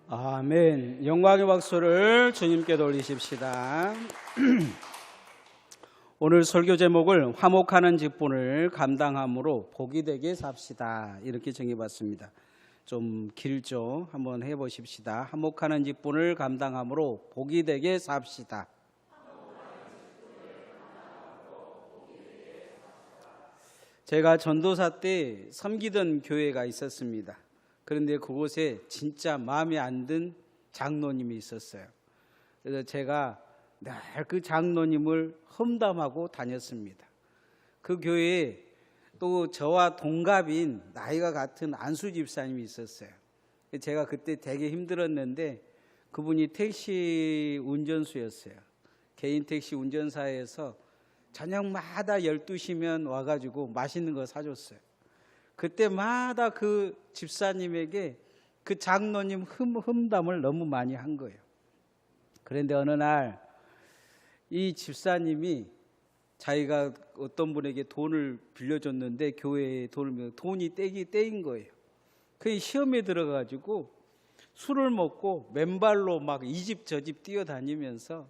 아멘. 영광의 박수를 주님께 돌리십시다. 오늘 설교 제목을 화목하는 직분을 감당함으로 복이 되게 삽시다, 이렇게 정해봤습니다. 좀 길죠? 한번 해보십시다. 화목하는 직분을 감당함으로 복이 되게 삽시다. 제가 전도사 때 섬기던 교회가 있었습니다. 그런데 그곳에 진짜 마음에 안 든 장로님이 있었어요. 그래서 제가 늘 그 장로님을 험담하고 다녔습니다. 그 교회에 또 저와 동갑인 나이가 같은 안수 집사님이 있었어요. 제가 그때 되게 힘들었는데 그분이 택시 운전수였어요. 개인 택시 운전사에서 저녁마다 12시면 와가지고 맛있는 거 사줬어요. 그때마다 그 집사님에게 그 장로님 험담을 너무 많이 한 거예요. 그런데 어느 날 이 집사님이 자기가 어떤 분에게 돈을 빌려줬는데 교회에 돈이 떼인 거예요. 그 시험에 들어가지고 술을 먹고 맨발로 막 이 집 저 집 뛰어다니면서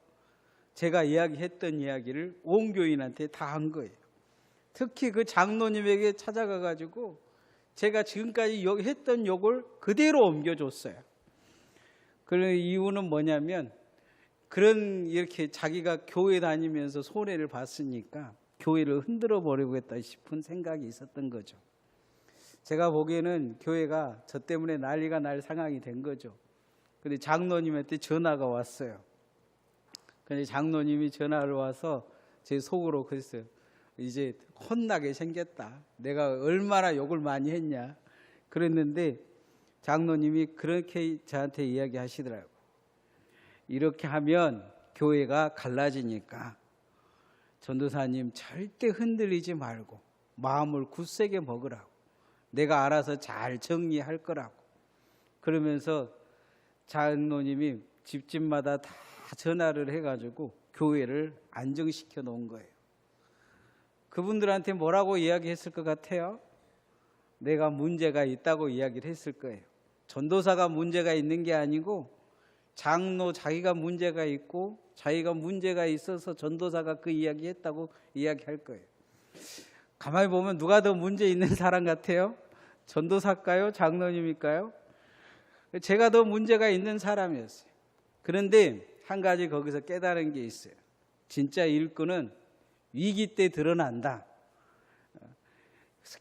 제가 이야기했던 이야기를 온 교인한테 다 한 거예요. 특히 그 장로님에게 찾아가가지고 제가 지금까지 했던 욕을 그대로 옮겨줬어요. 그 이유는 뭐냐면 이렇게 자기가 교회 다니면서 손해를 봤으니까 교회를 흔들어 버리겠다 싶은 생각이 있었던 거죠. 제가 보기에는 교회가 저 때문에 난리가 날 상황이 된 거죠. 그런데 장로님한테 전화가 왔어요. 근데 장로님이 전화를 와서 제 속으로 그랬어요. 이제 혼나게 생겼다. 내가 얼마나 욕을 많이 했냐. 그랬는데 장로님이 그렇게 저한테 이야기하시더라고요. 이렇게 하면 교회가 갈라지니까 전도사님 절대 흔들리지 말고 마음을 굳세게 먹으라고. 내가 알아서 잘 정리할 거라고. 그러면서 장로님이 집집마다 다 전화를 해가지고 교회를 안정시켜 놓은 거예요. 그분들한테 뭐라고 이야기했을 것 같아요? 내가 문제가 있다고 이야기를 했을 거예요. 전도사가 문제가 있는 게 아니고 장로 자기가 문제가 있고 자기가 문제가 있어서 전도사가 그 이야기했다고 이야기할 거예요. 가만히 보면 누가 더 문제 있는 사람 같아요? 전도사일까요? 장로님일까요? 제가 더 문제가 있는 사람이었어요. 그런데 한 가지 거기서 깨달은 게 있어요. 진짜 일꾼은 위기 때 드러난다.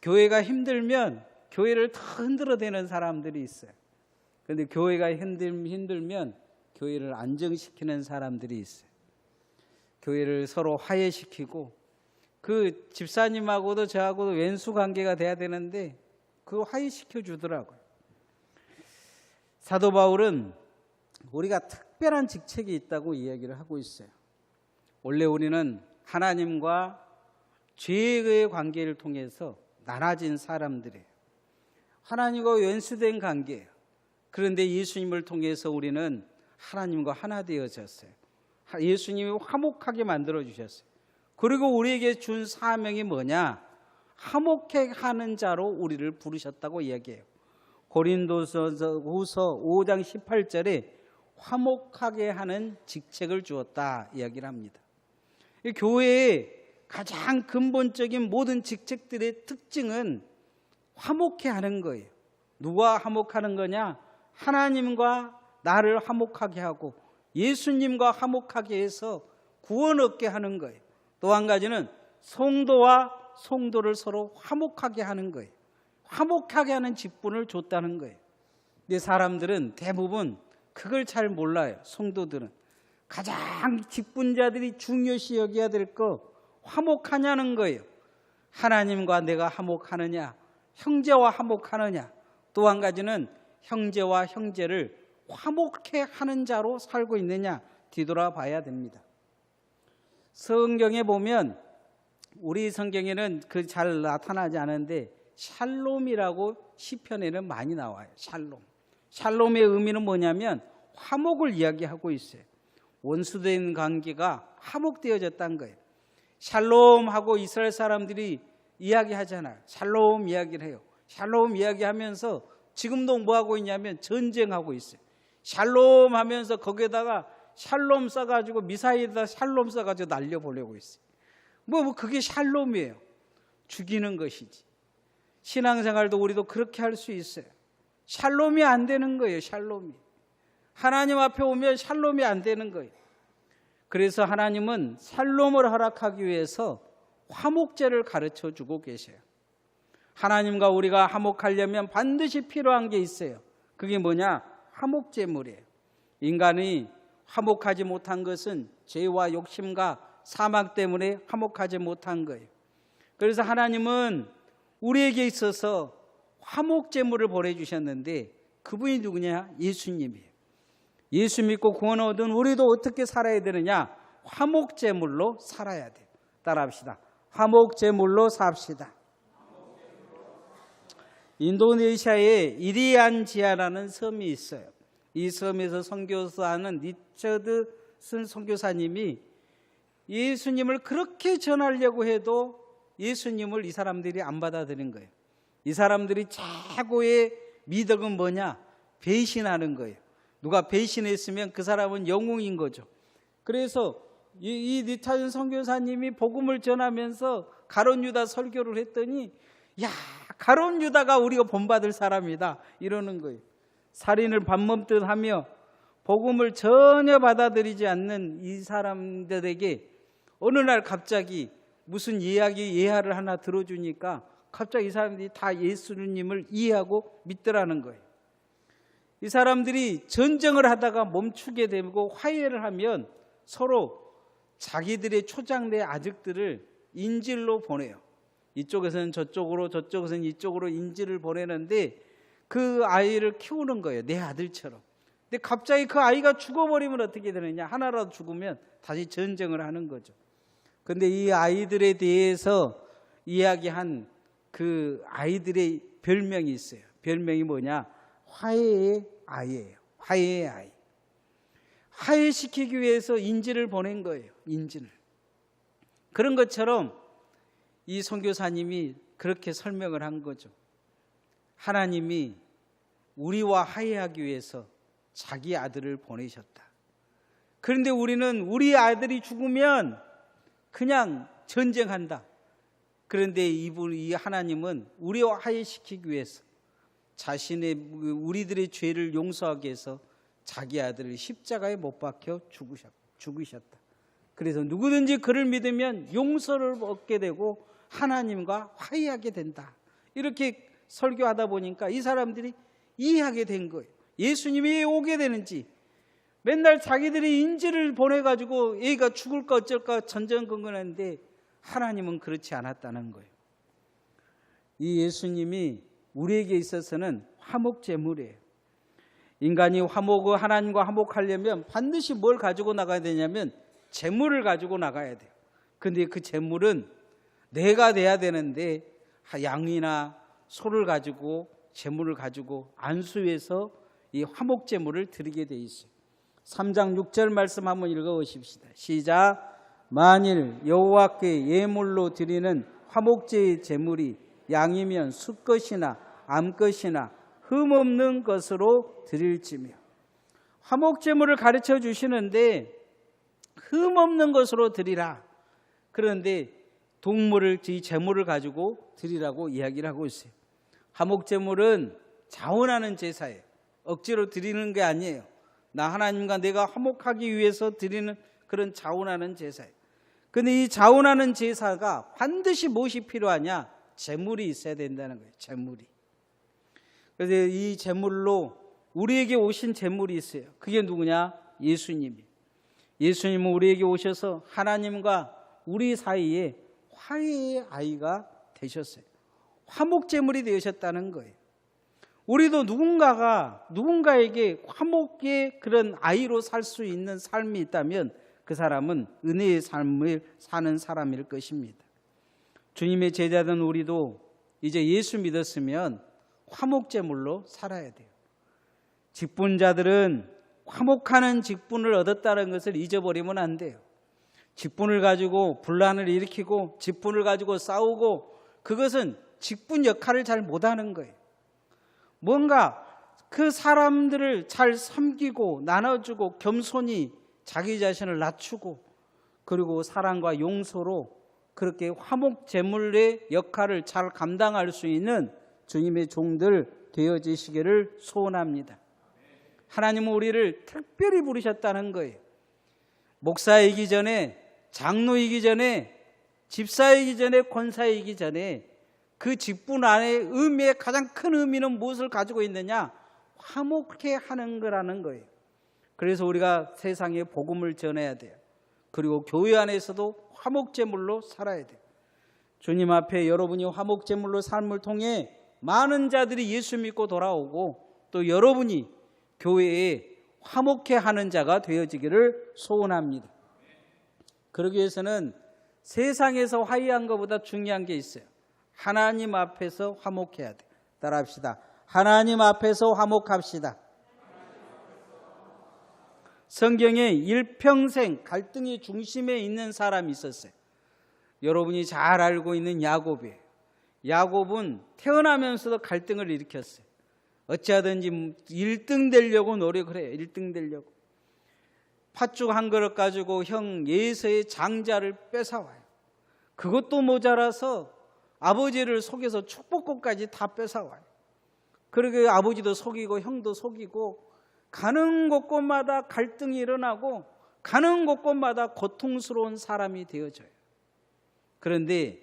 교회가 힘들면 교회를 더 흔들어대는 사람들이 있어요. 그런데 교회가 힘들면 교회를 안정시키는 사람들이 있어요. 교회를 서로 화해시키고 그 집사님하고도 저하고도 왼수 관계가 돼야 되는데 그거 화해시켜 주더라고요. 사도 바울은 우리가 특별한 직책이 있다고 이야기를 하고 있어요. 원래 우리는 하나님과 죄의 관계를 통해서 나눠진 사람들이에요. 하나님과 왼수된 관계예요. 그런데 예수님을 통해서 우리는 하나님과 하나 되어졌어요. 예수님이 화목하게 만들어주셨어요. 그리고 우리에게 준 사명이 뭐냐? 화목해 하는 자로 우리를 부르셨다고 이야기해요. 고린도후서 5장 18절에 화목하게 하는 직책을 주었다 이야기를 합니다. 이 교회의 가장 근본적인 모든 직책들의 특징은 화목해 하는 거예요. 누가 화목하는 거냐? 하나님과 나를 화목하게 하고 예수님과 화목하게 해서 구원 얻게 하는 거예요. 또 한 가지는 성도와 성도를 서로 화목하게 하는 거예요. 화목하게 하는 직분을 줬다는 거예요. 근데 사람들은 대부분 그걸 잘 몰라요. 성도들은 가장 직분자들이 중요시 여겨야 될 거 화목하냐는 거예요. 하나님과 내가 화목하느냐, 형제와 화목하느냐. 또 한 가지는 형제와 형제를 화목해 하는 자로 살고 있느냐 뒤돌아봐야 됩니다. 성경에 보면 우리 성경에는 그 잘 나타나지 않은데 샬롬이라고 시편에는 많이 나와요. 샬롬의 의미는 뭐냐면 화목을 이야기하고 있어요. 원수된 관계가 화목되어졌다는 거예요. 샬롬하고 이스라엘 사람들이 이야기하잖아요. 샬롬 이야기를 해요. 샬롬 이야기하면서 지금도 뭐하고 있냐면 전쟁하고 있어요. 샬롬 하면서 거기에다가 샬롬 써가지고 미사일에다 샬롬 써가지고 날려보려고 했어요. 뭐 그게 샬롬이에요. 죽이는 것이지. 신앙생활도 우리도 그렇게 할 수 있어요. 샬롬이 안 되는 거예요. 샬롬이. 하나님 앞에 오면 샬롬이 안 되는 거예요. 그래서 하나님은 샬롬을 허락하기 위해서 화목제를 가르쳐 주고 계셔요. 하나님과 우리가 화목하려면 반드시 필요한 게 있어요. 그게 뭐냐? 화목제물이에요. 인간이 화목하지 못한 것은 죄와 욕심과 사망 때문에 화목하지 못한 거예요. 그래서 하나님은 우리에게 있어서 화목제물을 보내주셨는데 그분이 누구냐? 예수님이에요. 예수 믿고 구원 얻은 우리도 어떻게 살아야 되느냐? 화목제물로 살아야 돼요. 따라합시다. 화목제물로 삽시다. 인도네시아에 이리안지아라는 섬이 있어요. 이 섬에서 선교사하는 리처드슨 선교사님이 예수님을 그렇게 전하려고 해도 예수님을 이 사람들이 안 받아들인 거예요. 이 사람들이 최고의 미덕은 뭐냐? 배신하는 거예요. 누가 배신했으면 그 사람은 영웅인 거죠. 그래서 이 리처드 선교사님이 복음을 전하면서 가룟 유다 설교를 했더니 야, 가룟 유다가 우리가 본받을 사람이다 이러는 거예요. 살인을 밤멈듯 하며 복음을 전혀 받아들이지 않는 이 사람들에게 어느 날 갑자기 무슨 예화를 하나 들어주니까 갑자기 이 사람들이 다 예수님을 이해하고 믿더라는 거예요. 이 사람들이 전쟁을 하다가 멈추게 되고 화해를 하면 서로 자기들의 초장내 아들들을 인질로 보내요. 이쪽에서는 저쪽으로, 저쪽에서는 이쪽으로 인질을 보내는데 그 아이를 키우는 거예요. 내 아들처럼. 근데 갑자기 그 아이가 죽어버리면 어떻게 되느냐? 하나라도 죽으면 다시 전쟁을 하는 거죠. 근데 이 아이들에 대해서 이야기한 그 아이들의 별명이 있어요. 별명이 뭐냐? 화해의 아이예요. 화해의 아이. 화해시키기 위해서 인질을 보낸 거예요. 인질을. 그런 것처럼 이 선교사님이 그렇게 설명을 한 거죠. 하나님이 우리와 화해하기 위해서 자기 아들을 보내셨다. 그런데 우리는 우리 아들이 죽으면 그냥 전쟁한다. 그런데 이 하나님은 우리와 화해시키기 위해서 자신의 우리들의 죄를 용서하기 위해서 자기 아들을 십자가에 못 박혀 죽으셨다. 그래서 누구든지 그를 믿으면 용서를 얻게 되고 하나님과 화해하게 된다. 이렇게 설교하다 보니까 이 사람들이 이해하게 된 거예요. 예수님이 왜 오게 되는지. 맨날 자기들이 인질을 보내가지고 얘가 죽을까 어쩔까 전전긍긍했는데 하나님은 그렇지 않았다는 거예요. 이 예수님이 우리에게 있어서는 화목제물이에요. 인간이 하나님과 화목하려면 반드시 뭘 가지고 나가야 되냐면 제물을 가지고 나가야 돼요. 근데 그 제물은 내가 돼야 되는데 양이나 소를 가지고 제물을 가지고 안수해서 이 화목제물을 드리게 돼 있어요. 3장 6절 말씀 한번 읽어보십시다. 시작. 만일 여호와께 예물로 드리는 화목제의 제물이 양이면 숫것이나 암것이나 흠없는 것으로 드릴지며. 화목제물을 가르쳐 주시는데 흠없는 것으로 드리라. 그런데 동물을, 이 제물을 가지고 드리라고 이야기를 하고 있어요. 화목제물은 자원하는 제사예요. 억지로 드리는 게 아니에요. 나 하나님과 내가 화목하기 위해서 드리는 그런 자원하는 제사예요. 근데 이 자원하는 제사가 반드시 무엇이 필요하냐? 제물이 있어야 된다는 거예요. 제물이. 그래서 이 제물로 우리에게 오신 제물이 있어요. 그게 누구냐? 예수님이. 예수님은 우리에게 오셔서 하나님과 우리 사이에 화해의 아이가 되셨어요. 화목제물이 되셨다는 거예요. 우리도 누군가에게 화목의 그런 아이로 살 수 있는 삶이 있다면 그 사람은 은혜의 삶을 사는 사람일 것입니다. 주님의 제자된 우리도 이제 예수 믿었으면 화목제물로 살아야 돼요. 직분자들은 화목하는 직분을 얻었다는 것을 잊어버리면 안 돼요. 직분을 가지고 분란을 일으키고 직분을 가지고 싸우고 그것은 직분 역할을 잘 못하는 거예요. 뭔가 그 사람들을 잘 섬기고 나눠주고 겸손히 자기 자신을 낮추고 그리고 사랑과 용서로 그렇게 화목제물의 역할을 잘 감당할 수 있는 주님의 종들 되어지시기를 소원합니다. 하나님은 우리를 특별히 부르셨다는 거예요. 목사이기 전에, 장로이기 전에, 집사이기 전에, 권사이기 전에 그 직분 안의 의미의 가장 큰 의미는 무엇을 가지고 있느냐? 화목해 하는 거라는 거예요. 그래서 우리가 세상에 복음을 전해야 돼요. 그리고 교회 안에서도 화목제물로 살아야 돼요. 주님 앞에 여러분이 화목제물로 삶을 통해 많은 자들이 예수 믿고 돌아오고 또 여러분이 교회에 화목해 하는 자가 되어지기를 소원합니다. 그러기 위해서는 세상에서 화해한 것보다 중요한 게 있어요. 하나님 앞에서 화목해야 돼요. 따라합시다. 하나님 앞에서 화목합시다. 성경에 일평생 갈등의 중심에 있는 사람이 있었어요. 여러분이 잘 알고 있는 야곱이에요. 야곱은 태어나면서도 갈등을 일으켰어요. 어찌하든지 1등 되려고 노력을 해요. 1등 되려고. 팥죽 한 그릇 가지고 형 예서의 장자를 뺏어와요. 그것도 모자라서 아버지를 속여서 축복꽃까지 다 뺏어와요. 그러게 아버지도 속이고 형도 속이고 가는 곳곳마다 갈등이 일어나고 가는 곳곳마다 고통스러운 사람이 되어져요. 그런데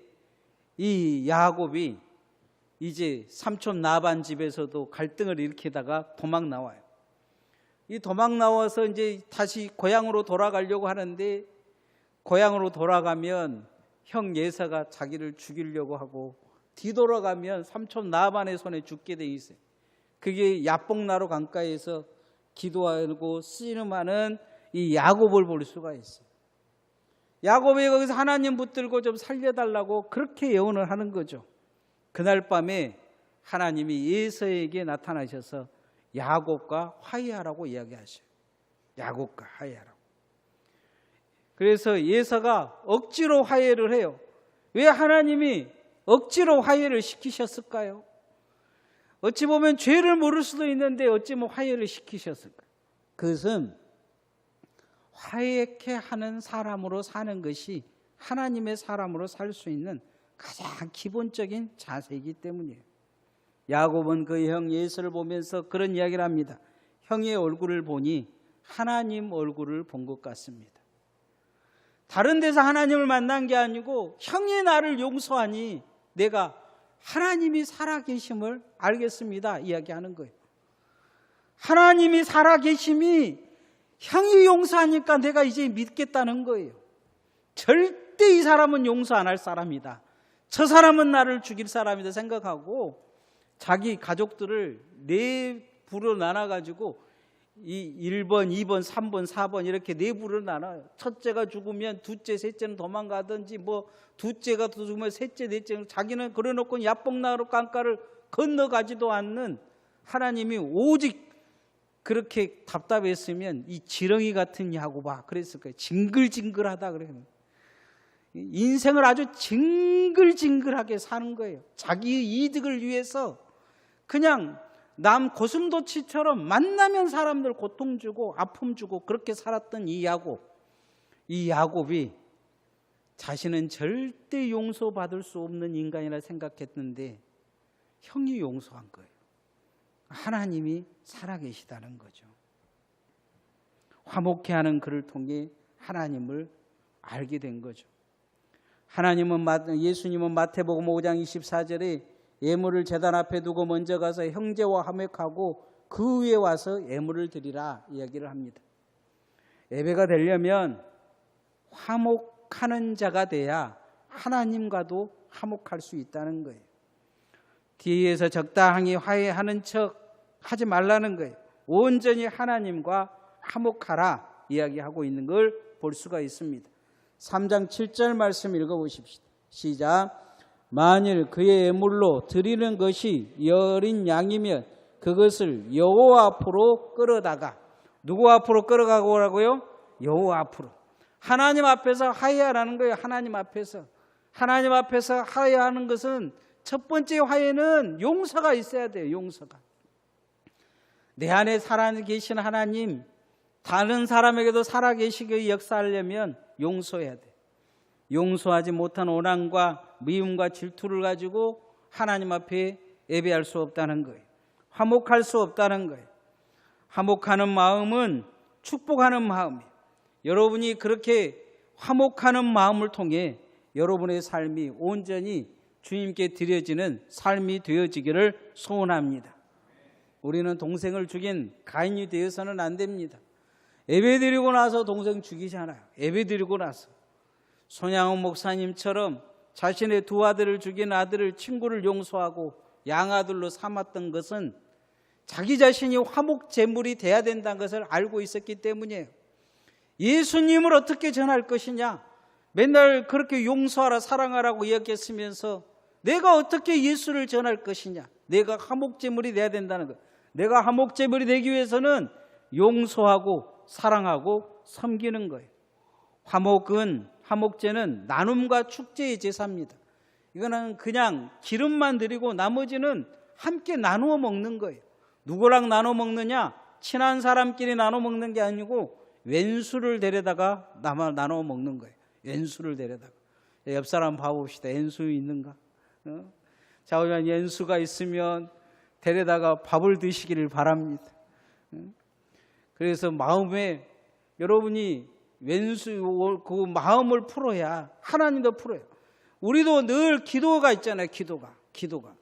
이 야곱이 이제 삼촌 라반 집에서도 갈등을 일으키다가 도망 나와요. 이 도망 나와서 이제 다시 고향으로 돌아가려고 하는데 고향으로 돌아가면 형 예사가 자기를 죽이려고 하고 뒤돌아가면 삼촌 라반의 손에 죽게 돼 있어요. 그게 야복나루 강가에서 기도하고 씨름하는 이 야곱을 볼 수가 있어요. 야곱이 거기서 하나님 붙들고 좀 살려달라고 그렇게 예언을 하는 거죠. 그날 밤에 하나님이 예서에게 나타나셔서 야곱과 화해하라고 이야기하셔요. 야곱과 화해하라고. 그래서 예서가 억지로 화해를 해요. 왜 하나님이 억지로 화해를 시키셨을까요? 어찌 보면 죄를 모를 수도 있는데 어찌 뭐 화해를 시키셨을까요? 그것은 화해케 하는 사람으로 사는 것이 하나님의 사람으로 살 수 있는 가장 기본적인 자세이기 때문이에요. 야곱은 그 형 예서를 보면서 그런 이야기를 합니다. 형의 얼굴을 보니 하나님 얼굴을 본 것 같습니다. 다른 데서 하나님을 만난 게 아니고 형이 나를 용서하니 내가 하나님이 살아계심을 알겠습니다. 이야기하는 거예요. 하나님이 살아계심이 형이 용서하니까 내가 이제 믿겠다는 거예요. 절대 이 사람은 용서 안 할 사람이다. 저 사람은 나를 죽일 사람이다 생각하고 자기 가족들을 네 부로 나눠가지고 이 1번, 2번, 3번, 4번 이렇게 네 부로 나눠요. 첫째가 죽으면 둘째, 셋째는 도망가든지 뭐 둘째가 죽으면 셋째, 넷째 자기는 그래놓고 야복나루 강가를 건너가지도 않는 하나님이 오직 그렇게 답답했으면 이 지렁이 같은 야곱아 그랬을 거예요. 징글징글하다 그래요. 인생을 아주 징글징글하게 사는 거예요. 자기의 이득을 위해서 그냥 남 고슴도치처럼 만나면 사람들 고통 주고 아픔 주고 그렇게 살았던 이 야곱이 자신은 절대 용서받을 수 없는 인간이라 생각했는데 형이 용서한 거예요. 하나님이 살아계시다는 거죠. 화목해 하는 그를 통해 하나님을 알게 된 거죠. 예수님은 마태복음 5장 24절에 예물을 제단 앞에 두고 먼저 가서 형제와 화목하고 그 위에 와서 예물을 드리라 이야기를 합니다. 예배가 되려면 화목하는 자가 돼야 하나님과도 화목할 수 있다는 거예요. 뒤에서 적당히 화해하는 척 하지 말라는 거예요. 온전히 하나님과 화목하라 이야기하고 있는 걸 볼 수가 있습니다. 3장 7절 말씀 읽어보십시다. 시작. 만일 그의 예물로 드리는 것이 여린 양이면 그것을 여호와 앞으로 끌어다가 누구 앞으로 끌어가고 오라고요? 여호와 앞으로. 하나님 앞에서 화해하라는 거예요. 하나님 앞에서 화해하는 것은 첫 번째 화해는 용서가 있어야 돼요. 용서가. 내 안에 살아계신 하나님, 다른 사람에게도 살아계시게 역사하려면 용서해야 돼. 용서하지 못한 오난과 미움과 질투를 가지고 하나님 앞에 예배할 수 없다는 거예요. 화목할 수 없다는 거예요. 화목하는 마음은 축복하는 마음이에요. 여러분이 그렇게 화목하는 마음을 통해 여러분의 삶이 온전히 주님께 드려지는 삶이 되어지기를 소원합니다. 우리는 동생을 죽인 가인이 되어서는 안 됩니다. 예배드리고 나서 동생 죽이잖아요. 예배드리고 나서 손양원 목사님처럼 자신의 두 아들을 죽인 아들을 친구를 용서하고 양아들로 삼았던 것은 자기 자신이 화목 제물이 돼야 된다는 것을 알고 있었기 때문이에요. 예수님을 어떻게 전할 것이냐? 맨날 그렇게 용서하라 사랑하라고 이야기했으면서 내가 어떻게 예수를 전할 것이냐? 내가 화목 제물이 돼야 된다는 것. 내가 화목 제물이 되기 위해서는 용서하고 사랑하고 섬기는 거예요. 화목제는 나눔과 축제의 제사입니다. 이거는 그냥 기름만 드리고 나머지는 함께 나누어 먹는 거예요. 누구랑 나눠 먹느냐? 친한 사람끼리 나눠 먹는 게 아니고 왼수를 데려다가 나눠 먹는 거예요. 왼수를 데려다가. 옆 사람 봐봅시다. 왼수 있는가? 자, 오늘 왼수가 있으면 데려다가 밥을 드시기를 바랍니다. 그래서 마음에 여러분이 왼수 그 마음을 풀어야 하나님도 풀어요. 우리도 늘 기도가 있잖아요. 기도가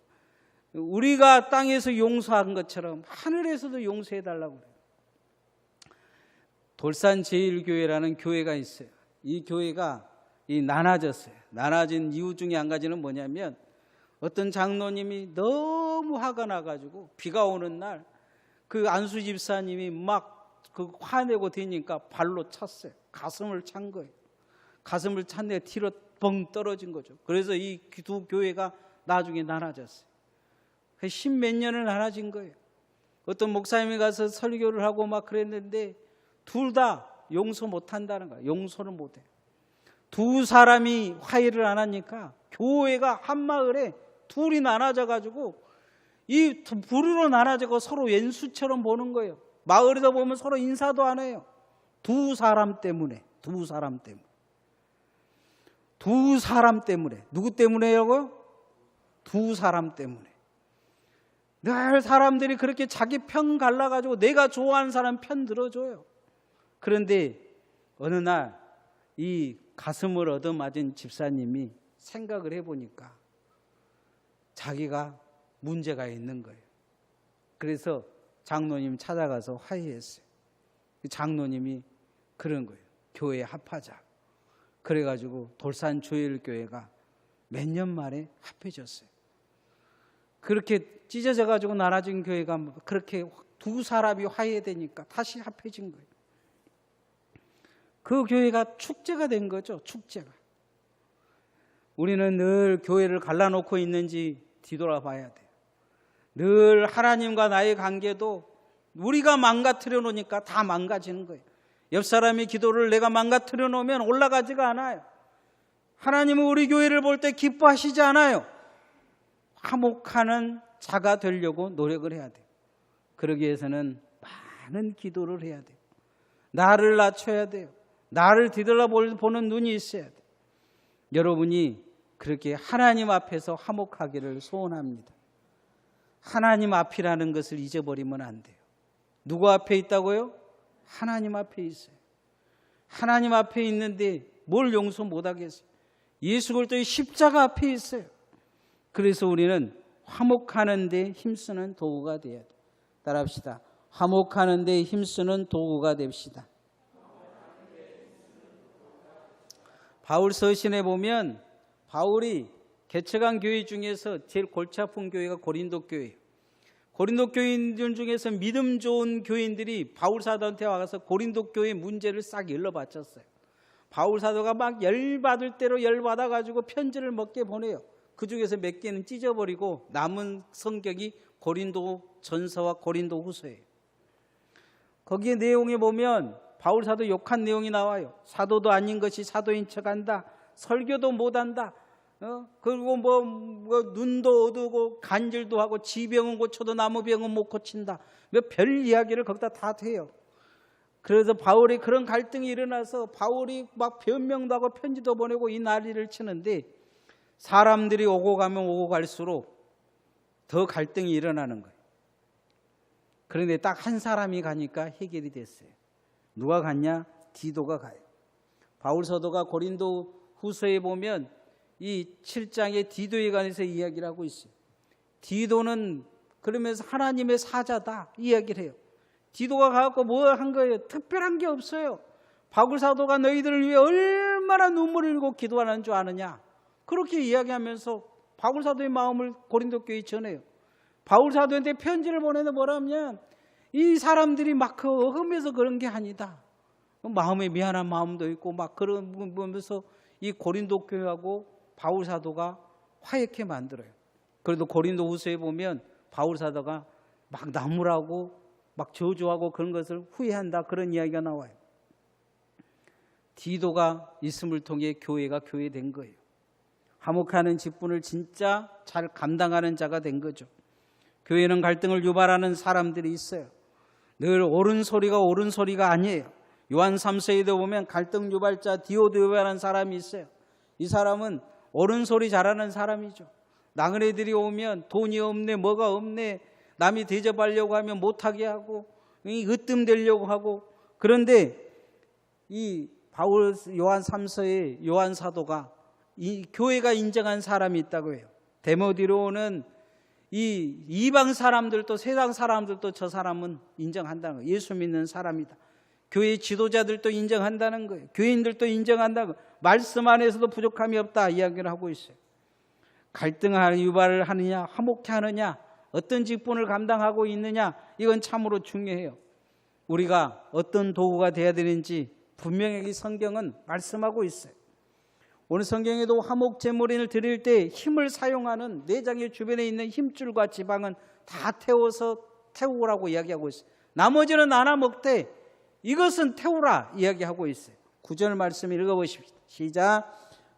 우리가 땅에서 용서한 것처럼 하늘에서도 용서해 달라고 그래요. 돌산제일교회라는 교회가 있어요. 이 교회가 나눠졌어요. 나눠진 이유 중에 한 가지는 뭐냐면 어떤 장로님이 너무 화가 나가지고 비가 오는 날 그 안수 집사님이 막 그 화내고 되니까 발로 찼어요. 가슴을 찬 거예요. 가슴을 찼는데 뒤로 뻥 떨어진 거죠. 그래서 이 두 교회가 나중에 나눠졌어요. 십몇 년을 나눠진 거예요. 어떤 목사님이 가서 설교를 하고 막 그랬는데 둘 다 용서 못 한다는 거예요. 용서를 못 해요. 두 사람이 화해를 안 하니까 교회가 한 마을에 둘이 나눠져 가지고 이 부류로 나눠지고 서로 왼수처럼 보는 거예요. 마을에서 보면 서로 인사도 안 해요. 두 사람 때문에. 누구 때문에요? 두 사람 때문에. 늘 사람들이 그렇게 자기 편 갈라가지고 내가 좋아하는 사람 편 들어줘요. 그런데 어느 날 이 가슴을 얻어맞은 집사님이 생각을 해보니까 자기가 문제가 있는 거예요. 그래서 장로님 찾아가서 화해했어요. 장로님이 그런 거예요. 교회 합하자. 그래가지고 돌산조일교회가 몇 년 만에 합해졌어요. 그렇게 찢어져가지고 나눠진 교회가 그렇게 두 사람이 화해되니까 다시 합해진 거예요. 그 교회가 축제가 된 거죠. 축제가. 우리는 늘 교회를 갈라놓고 있는지 뒤돌아봐야 돼요. 늘 하나님과 나의 관계도 우리가 망가뜨려 놓으니까 다 망가지는 거예요. 옆 사람의 기도를 내가 망가뜨려 놓으면 올라가지가 않아요. 하나님은 우리 교회를 볼 때 기뻐하시지 않아요. 화목하는 자가 되려고 노력을 해야 돼요. 그러기 위해서는 많은 기도를 해야 돼요. 나를 낮춰야 돼요. 나를 뒤돌아보는 눈이 있어야 돼요. 여러분이 그렇게 하나님 앞에서 화목하기를 소원합니다. 하나님 앞이라는 것을 잊어버리면 안 돼요. 누구 앞에 있다고요? 하나님 앞에 있어요. 하나님 앞에 있는데 뭘 용서 못하겠어요? 예수 그리스도의 십자가 앞에 있어요. 그래서 우리는 화목하는 데 힘쓰는 도구가 돼야 돼요. 따라합시다. 화목하는 데 힘쓰는 도구가 됩시다. 바울 서신에 보면 바울이 개척한 교회 중에서 제일 골치 아픈 교회가 고린도 교회예요. 고린도 교인들 중에서 믿음 좋은 교인들이 바울 사도한테 와서 고린도 교회 문제를 싹 일러바쳤어요. 바울 사도가 막 열받을 대로 열받아가지고 편지를 몇 개 보내요. 그 중에서 몇 개는 찢어버리고 남은 성격이 고린도 전서와 고린도 후서예요. 거기에 내용에 보면 바울 사도 욕한 내용이 나와요. 사도도 아닌 것이 사도인 척한다. 설교도 못한다. 그리고 뭐 눈도 어두고 간질도 하고 지병은 고쳐도 나무병은 못 고친다. 몇 별 이야기를 거기다 다 돼요. 그래서 바울이 그런 갈등이 일어나서 바울이 막 변명도 하고 편지도 보내고 이 난리를 치는데 사람들이 오고 가면 오고 갈수록 더 갈등이 일어나는 거예요. 그런데 딱 한 사람이 가니까 해결이 됐어요. 누가 갔냐? 디도가 가요. 바울 사도가 고린도 후서에 보면 이 7장에 디도에 관해서 이야기를 하고 있어요. 디도는 그러면서 하나님의 사자다 이야기를 해요. 디도가 가서 뭐 한 거예요? 특별한 게 없어요. 바울 사도가 너희들을 위해 얼마나 눈물을 흘리고 기도하는 줄 아느냐. 그렇게 이야기하면서 바울 사도의 마음을 고린도 교회에 전해요. 바울 사도한테 편지를 보내는 뭐라 하면 이 사람들이 막 어금해서 그런 게 아니다. 마음에 미안한 마음도 있고 막 그런 보면서 이 고린도 교회하고 바울 사도가 화해케 만들어요. 그래도 고린도 후서에 보면 바울 사도가 막 나무라고 막 저주하고 그런 것을 후회한다 그런 이야기가 나와요. 디도가 있음을 통해 교회가 교회된 거예요. 화목하는 직분을 진짜 잘 감당하는 자가 된 거죠. 교회는 갈등을 유발하는 사람들이 있어요. 늘 옳은 소리가 옳은 소리가 아니에요. 요한 3서에도 보면 갈등 유발자 디오드라는 사람이 있어요. 이 사람은 옳은 소리 잘하는 사람이죠. 나그네들이 오면 돈이 없네 뭐가 없네 남이 대접하려고 하면 못하게 하고 으뜸되려고 하고 그런데 이 바울 요한 3서의 요한 사도가 이 교회가 인정한 사람이 있다고 해요. 데모디로는 이 이방 사람들도 세상 사람들도 저 사람은 인정한다는 거예요. 예수 믿는 사람이다. 교회 지도자들도 인정한다는 거예요. 교인들도 인정한다고 말씀 안에서도 부족함이 없다 이야기를 하고 있어요. 갈등을 유발을 하느냐 화목케 하느냐 어떤 직분을 감당하고 있느냐 이건 참으로 중요해요. 우리가 어떤 도구가 되어야 되는지 분명히 성경은 말씀하고 있어요. 오늘 성경에도 화목제물을 드릴 때 힘을 사용하는 내장의 주변에 있는 힘줄과 지방은 다 태우라고 이야기하고 있어요. 나머지는 나눠 먹되 이것은 태우라 이야기하고 있어요. 9절 말씀 읽어보십시오. 시작.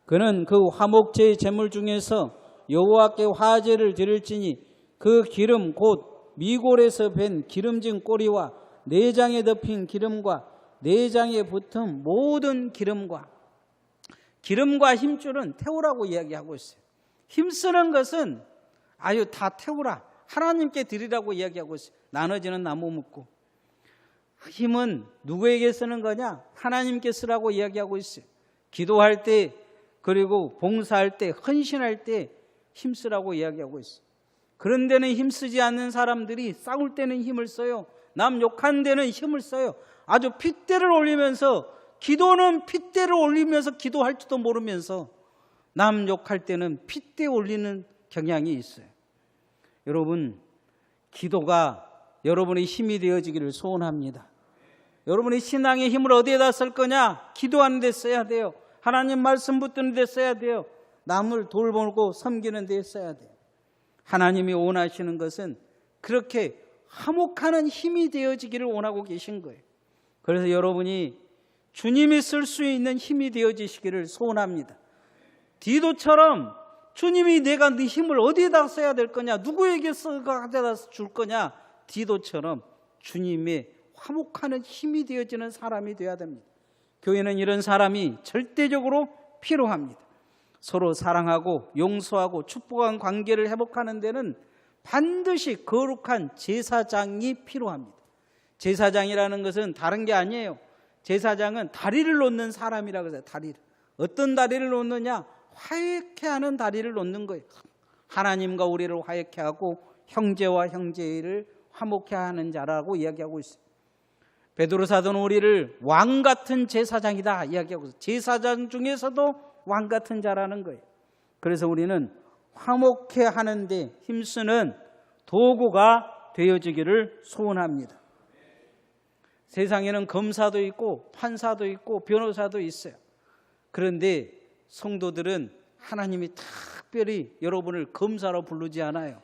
그는 그 화목제의 제물 중에서 여호와께 화제를 드릴지니 그 기름 곧 미골에서 밴 기름진 꼬리와 내장에 덮인 기름과 내장에 붙은 모든 기름과 힘줄은 태우라고 이야기하고 있어요. 힘쓰는 것은 아유 다 태우라 하나님께 드리라고 이야기하고 있어요. 나눠지는 나무 묻고 힘은 누구에게 쓰는 거냐? 하나님께 쓰라고 이야기하고 있어요. 기도할 때 그리고 봉사할 때 헌신할 때 힘쓰라고 이야기하고 있어요. 그런 데는 힘쓰지 않는 사람들이 싸울 때는 힘을 써요. 남 욕한 데는 힘을 써요. 아주 핏대를 올리면서 기도는 핏대를 올리면서 기도할지도 모르면서 남 욕할 때는 핏대 올리는 경향이 있어요. 여러분 기도가 여러분의 힘이 되어지기를 소원합니다. 여러분의 신앙의 힘을 어디에다 쓸 거냐? 기도하는 데 써야 돼요. 하나님 말씀 붙드는 데 써야 돼요. 남을 돌보고 섬기는 데 써야 돼요. 하나님이 원하시는 것은 그렇게 화목하는 힘이 되어지기를 원하고 계신 거예요. 그래서 여러분이 주님이 쓸 수 있는 힘이 되어지시기를 소원합니다. 디도처럼 주님이 내가 네 힘을 어디에다 써야 될 거냐? 누구에게 써다 줄 거냐? 디도처럼 주님의 화목하는 힘이 되어지는 사람이 되어야 됩니다. 교회는 이런 사람이 절대적으로 필요합니다. 서로 사랑하고 용서하고 축복한 관계를 회복하는 데는 반드시 거룩한 제사장이 필요합니다. 제사장이라는 것은 다른 게 아니에요. 제사장은 다리를 놓는 사람이라고 해요. 다리를. 어떤 다리를 놓느냐? 화해케 하는 다리를 놓는 거예요. 하나님과 우리를 화해케 하고 형제와 형제를 화목케 하는 자라고 이야기하고 있어요. 베드로 사도는 우리를 왕 같은 제사장이다 이야기하고 있어요. 제사장 중에서도 왕 같은 자라는 거예요. 그래서 우리는 화목케 하는데 힘쓰는 도구가 되어지기를 소원합니다. 세상에는 검사도 있고 판사도 있고 변호사도 있어요. 그런데 성도들은 하나님이 특별히 여러분을 검사로 부르지 않아요.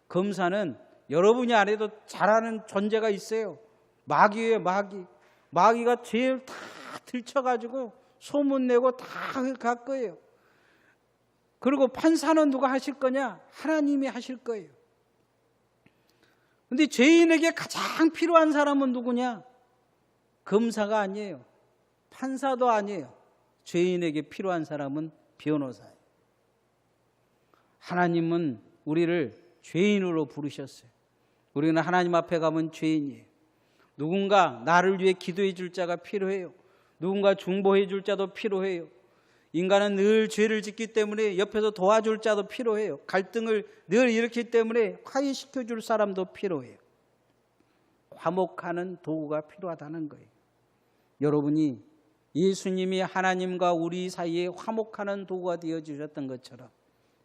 검사는 여러분이 안 해도 잘하는 존재가 있어요. 마귀예요, 마귀. 마귀가 제일 다 들쳐가지고 소문내고 다 갈 거예요. 그리고 판사는 누가 하실 거냐? 하나님이 하실 거예요. 근데 죄인에게 가장 필요한 사람은 누구냐? 검사가 아니에요. 판사도 아니에요. 죄인에게 필요한 사람은 변호사예요. 하나님은 우리를 죄인으로 부르셨어요. 우리는 하나님 앞에 가면 죄인이에요. 누군가 나를 위해 기도해 줄 자가 필요해요. 누군가 중보해 줄 자도 필요해요. 인간은 늘 죄를 짓기 때문에 옆에서 도와줄 자도 필요해요. 갈등을 늘 일으키기 때문에 화해시켜 줄 사람도 필요해요. 화목하는 도구가 필요하다는 거예요. 여러분이 예수님이 하나님과 우리 사이에 화목하는 도구가 되어주셨던 것처럼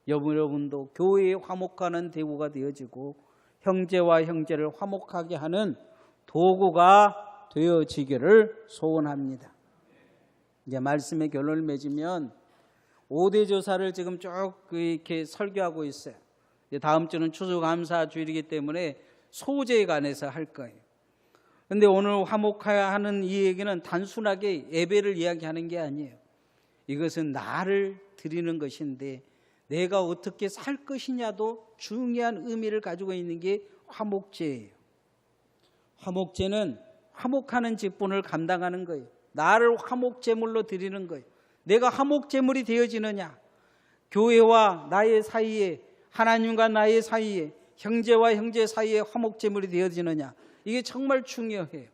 여러분도 교회에 화목하는 도구가 되어지고 형제와 형제를 화목하게 하는 도구가 되어지기를 소원합니다. 이제 말씀의 결론을 맺으면 5대 조사를 지금 쭉 이렇게 설교하고 있어요. 이제 다음 주는 추수감사 주일이기 때문에 소재에 관해서 할 거예요. 그런데 오늘 화목해야 하는 이 얘기는 단순하게 예배를 이야기하는 게 아니에요. 이것은 나를 드리는 것인데 내가 어떻게 살 것이냐도 중요한 의미를 가지고 있는 게 화목제예요. 화목제는 화목하는 직분을 감당하는 거예요. 나를 화목제물로 드리는 거예요. 내가 화목제물이 되어지느냐? 교회와 나의 사이에, 하나님과 나의 사이에, 형제와 형제 사이에 화목제물이 되어지느냐? 이게 정말 중요해요.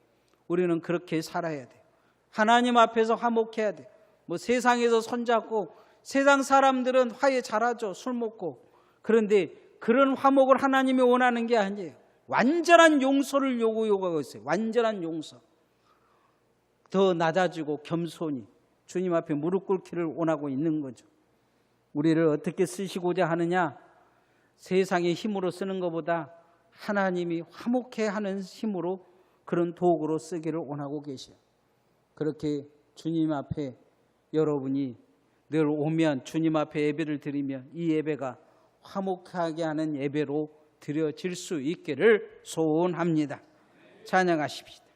우리는 그렇게 살아야 돼요. 하나님 앞에서 화목해야 돼요. 뭐 세상에서 손잡고, 세상 사람들은 화해 잘하죠. 술 먹고. 그런데 그런 화목을 하나님이 원하는 게 아니에요. 완전한 용서를 요구하고 있어요. 완전한 용서. 더 낮아지고 겸손히 주님 앞에 무릎 꿇기를 원하고 있는 거죠. 우리를 어떻게 쓰시고자 하느냐? 세상의 힘으로 쓰는 것보다 하나님이 화목해 하는 힘으로 그런 도구로 쓰기를 원하고 계셔요. 그렇게 주님 앞에 여러분이 늘 오면 주님 앞에 예배를 드리면 이 예배가 화목하게 하는 예배로 드려질 수 있기를 소원합니다. 찬양하십시다.